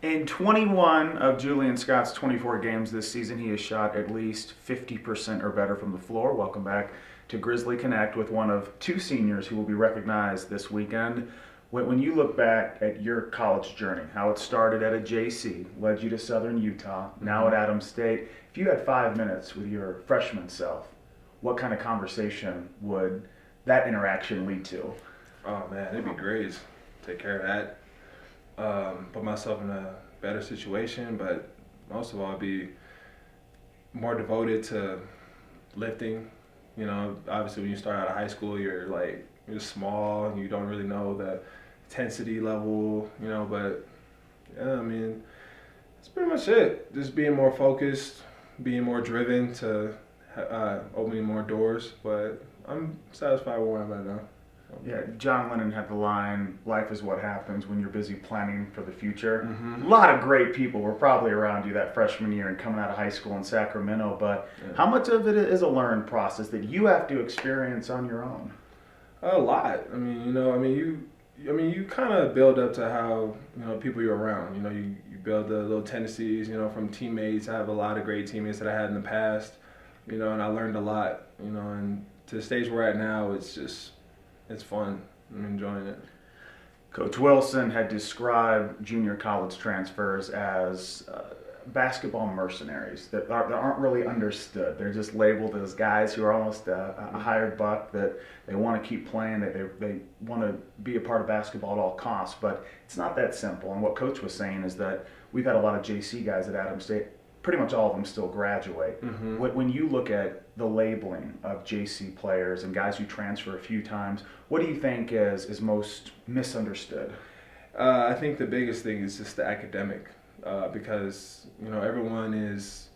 In 21 of Julian Scott's 24 games this season, he has shot at least 50% or better from the floor. Welcome back to Grizzly Connect with one of two seniors who will be recognized this weekend. When you look back at your college journey, how it started at a JC, led you to Southern Utah, now at Adams State, if you had 5 minutes with your freshman self, what kind of conversation would that interaction lead to? Oh man, it'd be great. Take care of that. Put myself in a better situation, but most of all, be more devoted to lifting. You know, obviously when you start out of high school, you're small and you don't really know the intensity level, you know, but yeah, I mean, that's pretty much it. Just being more focused, being more driven to opening more doors, but I'm satisfied with where I'm at now. Yeah, John Lennon had the line, "Life is what happens when you're busy planning for the future." Mm-hmm. A lot of great people were probably around you that freshman year and coming out of high school in Sacramento, but how much of it is a learned process that you have to experience on your own? A lot. I mean, you kind of build up to how, people you're around. You know, you build the little tendencies, from teammates. I have a lot of great teammates that I had in the past, and I learned a lot, and to the stage we're at now, it's fun. I'm enjoying it. Coach Wilson had described junior college transfers as basketball mercenaries that aren't really understood. They're just labeled as guys who are almost a hired buck, that they want to keep playing, they want to be a part of basketball at all costs. But it's not that simple. And what Coach was saying is that we've had a lot of JC guys at Adams State. Pretty much all of them still graduate. Mm-hmm. When you look at the labeling of JC players and guys who transfer a few times, what do you think is most misunderstood? I think the biggest thing is just the academic, because everyone is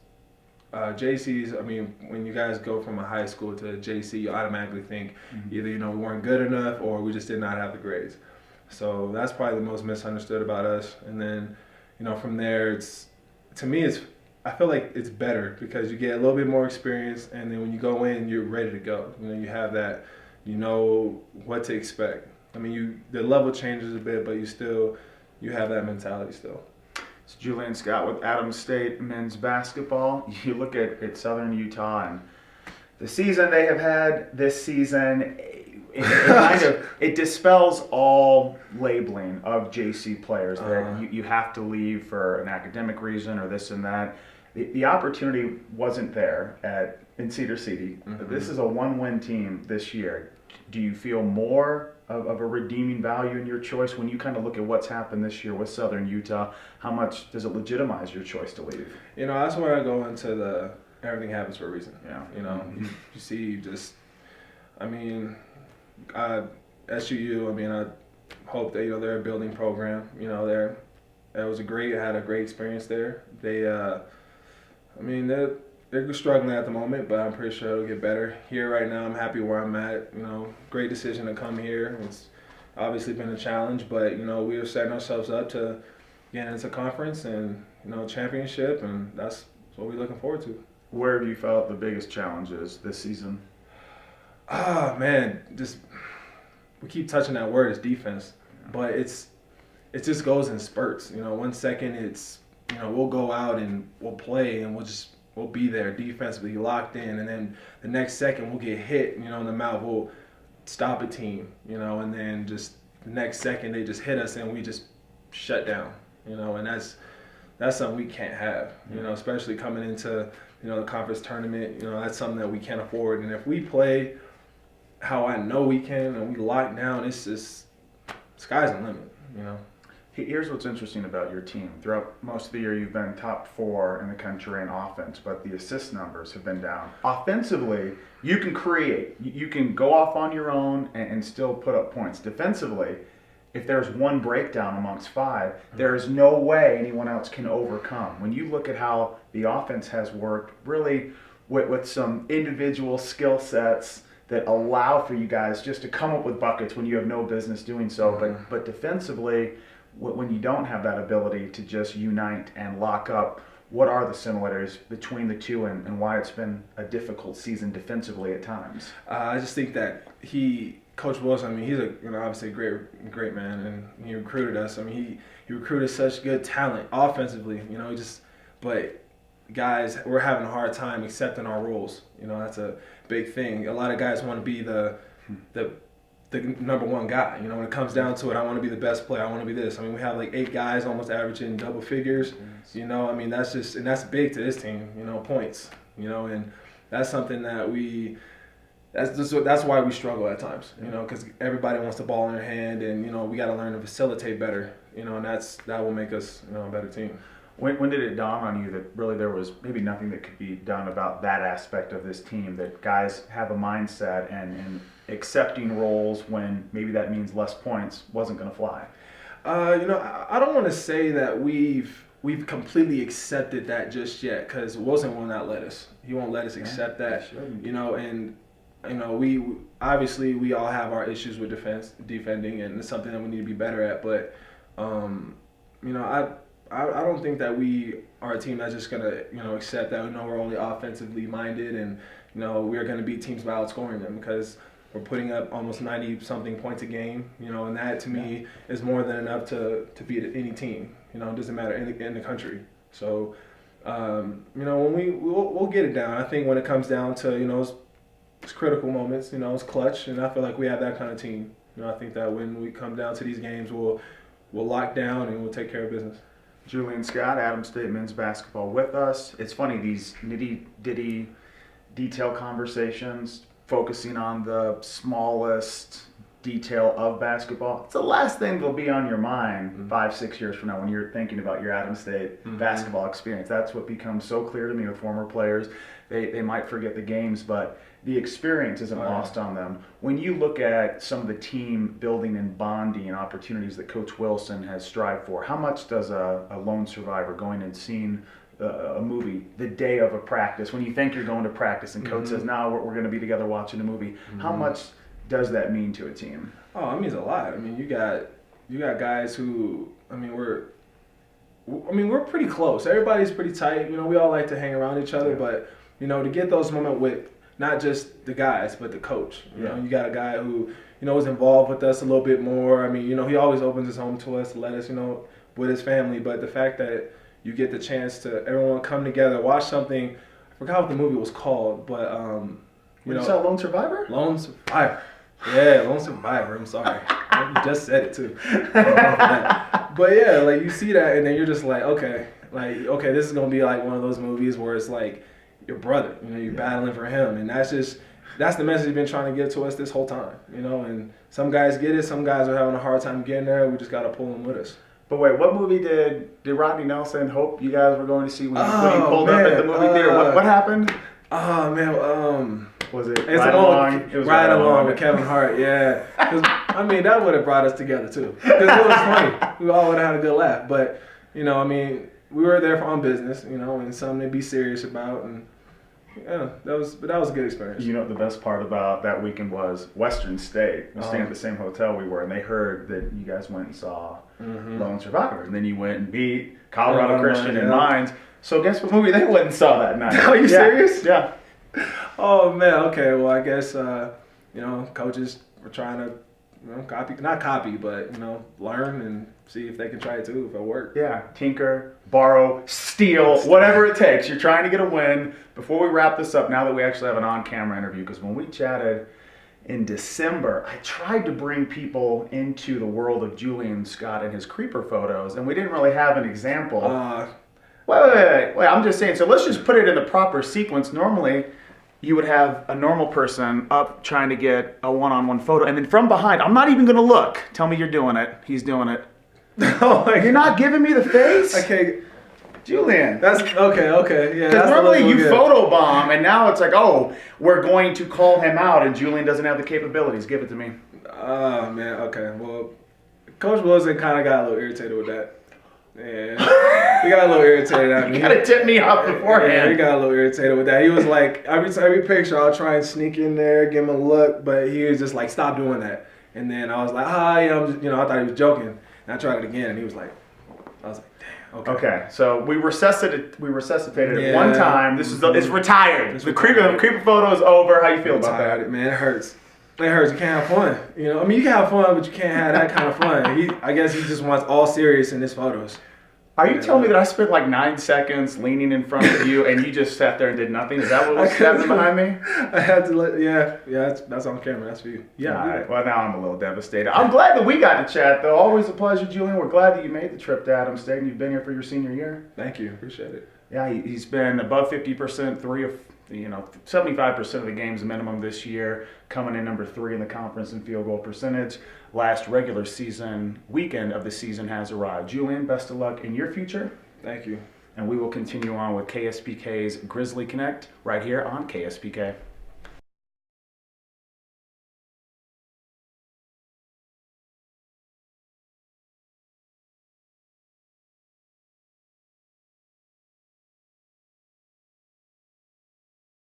JCs. I mean, when you guys go from a high school to a JC, you automatically think either we weren't good enough or we just did not have the grades. So that's probably the most misunderstood about us. And then from there, I feel like it's better because you get a little bit more experience, and then when you go in, you're ready to go. You have that, what to expect. I mean, the level changes a bit, but you have that mentality still. It's Julian Scott with Adams State men's basketball. You look at Southern Utah and the season they have had this season. It dispels all labeling of JC players that you have to leave for an academic reason or this and that. The opportunity wasn't there in Cedar City. Mm-hmm. This is a one-win team this year. Do you feel more of a redeeming value in your choice when you kind of look at what's happened this year with Southern Utah? How much does it legitimize your choice to leave? That's where I go into everything happens for a reason. Yeah. You see SUU, I hope that, they're a building program. I had a great experience there. They're struggling at the moment, but I'm pretty sure it'll get better. Here right now, I'm happy where I'm at. Great decision to come here. It's obviously been a challenge, but, we are setting ourselves up to get into conference and, championship, and that's what we're looking forward to. Where have you felt the biggest challenges this season? Man, we keep touching that word, is defense, but it just goes in spurts. 1 second it's we'll go out and we'll play and we'll be there defensively locked in, and then the next second we'll get hit in the mouth, we'll stop a team, and then just the next second they just hit us and we just shut down, and that's something we can't have, especially coming into the conference tournament. That's something that we can't afford, and if we play how I know we can and we lock down, it's just sky's the limit. Here's what's interesting about your team. Throughout most of the year, you've been top 4 in the country in offense, but the assist numbers have been down. Offensively, you can create. You can go off on your own and still put up points. Defensively, if there's one breakdown amongst 5, there is no way anyone else can overcome. When you look at how the offense has worked, really with some individual skill sets that allow for you guys just to come up with buckets when you have no business doing so, but defensively, when you don't have that ability to just unite and lock up, what are the similarities between the two and why it's been a difficult season defensively at times? I just think that he Coach Wilson, I mean, he's obviously a great man, and he recruited us. I mean, he recruited such good talent offensively. But guys, we're having a hard time accepting our roles. That's a big thing. A lot of guys want to be the number one guy. When it comes down to it, I want to be the best player. I want to be this. I mean, we have like 8 guys almost averaging double figures. Yes. I mean, that's big to this team. Points. And that's something that that's why we struggle at times. Because everybody wants the ball in their hand, and we got to learn to facilitate better. And that will make us a better team. When did it dawn on you that really there was maybe nothing that could be done about that aspect of this team, that guys have a mindset and accepting roles when maybe that means less points wasn't going to fly? I don't want to say that we've completely accepted that just yet, because Wilson will not let us. He won't let us accept that. We obviously we all have our issues with defending, and it's something that we need to be better at. But I don't think that we are a team that's just gonna accept that we're only offensively minded, and we're gonna beat teams by outscoring them, because we're putting up almost 90-something points a game, and that to me is more than enough to beat any team. It doesn't matter in the country. So when we'll get it down. I think when it comes down to it's critical moments, it's clutch, and I feel like we have that kind of team. I think that when we come down to these games, we'll lock down and we'll take care of business. Julian Scott, Adams State men's basketball with us. It's funny, these nitty-ditty detail conversations focusing on the smallest detail of basketball. It's the last thing that'll be on your mind 5-6 years from now when you're thinking about your Adams State basketball experience. That's what becomes so clear to me with former players. They might forget the games, but the experience isn't lost on them. When you look at some of the team building and bonding and opportunities that Coach Wilson has strived for, how much does a lone survivor going and seeing a movie the day of a practice, when you think you're going to practice and Coach says, no, we're going to be together watching a movie, how much does that mean to a team? Oh, it means a lot. I mean, you got guys who, we're pretty close. Everybody's pretty tight. We all like to hang around each other, but to get those moments with not just the guys, but the coach. You got a guy who, is involved with us a little bit more. He always opens his home to us to let us, with his family. But the fact that you get the chance to everyone come together, watch something. I forgot what the movie was called, but you saw Lone Survivor? Lone Survivor. Yeah, Lone Survivor. I'm sorry. You just said it too. But yeah, like you see that, and then you're just like, okay, this is gonna be like one of those movies where it's like your brother, you're battling for him, and that's the message he's been trying to get to us this whole time, and some guys get it, some guys are having a hard time getting there. We just gotta pull them with us. But wait, what movie did Rodney Nelson hope you guys were going to see when you pulled up at the movie theater? What happened? Oh man, was it Ride Along? It was Ride Along with Kevin Hart, yeah. That would have brought us together too. Because it was funny. We all would have had a good laugh. But, we were there on business, and something to be serious about. And yeah, that was a good experience. The best part about that weekend was Western State was staying at the same hotel we were, and they heard that you guys went and saw Lone Survivor, and then you went and beat Colorado Christian and Mines. So guess what movie they went and saw that night? Are you serious? Yeah. Oh man. Okay. Well, I guess coaches were trying to not copy, but learn and see if they can try it too, if it works. Yeah. Tinker, borrow, steal, whatever it takes. You're trying to get a win. Before we wrap this up, now that we actually have an on-camera interview, because when we chatted in December, I tried to bring people into the world of Julian Scott and his creeper photos, and we didn't really have an example. Wait, I'm just saying, so let's just put it in the proper sequence. Normally, you would have a normal person up trying to get a one-on-one photo, and then from behind, I'm not even going to look. Tell me you're doing it. He's doing it. You're not giving me the face? Okay. Julian. That's okay. Yeah. Because normally you photobomb, and now it's like, we're going to call him out, and Julian doesn't have the capabilities. Give it to me. Oh, man. Okay. Well, Coach Wilson kind of got a little irritated with that. Yeah, he got a little irritated at me. You gotta tip me off beforehand. Yeah, he got a little irritated with that. He was like, every picture I'll try and sneak in there, give him a look, but he was just like, stop doing that. And then I was like, I thought he was joking. And I tried it again, and he was like, I was like, damn. Okay. So we resuscitated it one time. This is it's retired. The creeper photo is over. How you feel about that? Man, it hurts. It hurts. You can't have fun. You know, I mean, you can have fun, but you can't have that kind of fun. I guess he just wants all serious in his photos. Are you telling me that I spent like 9 seconds leaning in front of you and you just sat there and did nothing? Is that what was happening behind me? I had to let, yeah, that's on camera. That's for you. Yeah. All right. Well, now I'm a little devastated. I'm glad that we got to chat, though. Always a pleasure, Julian. We're glad that you made the trip to Adams State and you've been here for your senior year. Thank you. Appreciate it. Yeah, he's been above 50%, 75% of the games minimum this year, coming in number 3 in the conference in field goal percentage. Last regular season weekend of the season has arrived. Julian, best of luck in your future. Thank you. And we will continue on with KSPK's Grizzly Connect right here on KSPK.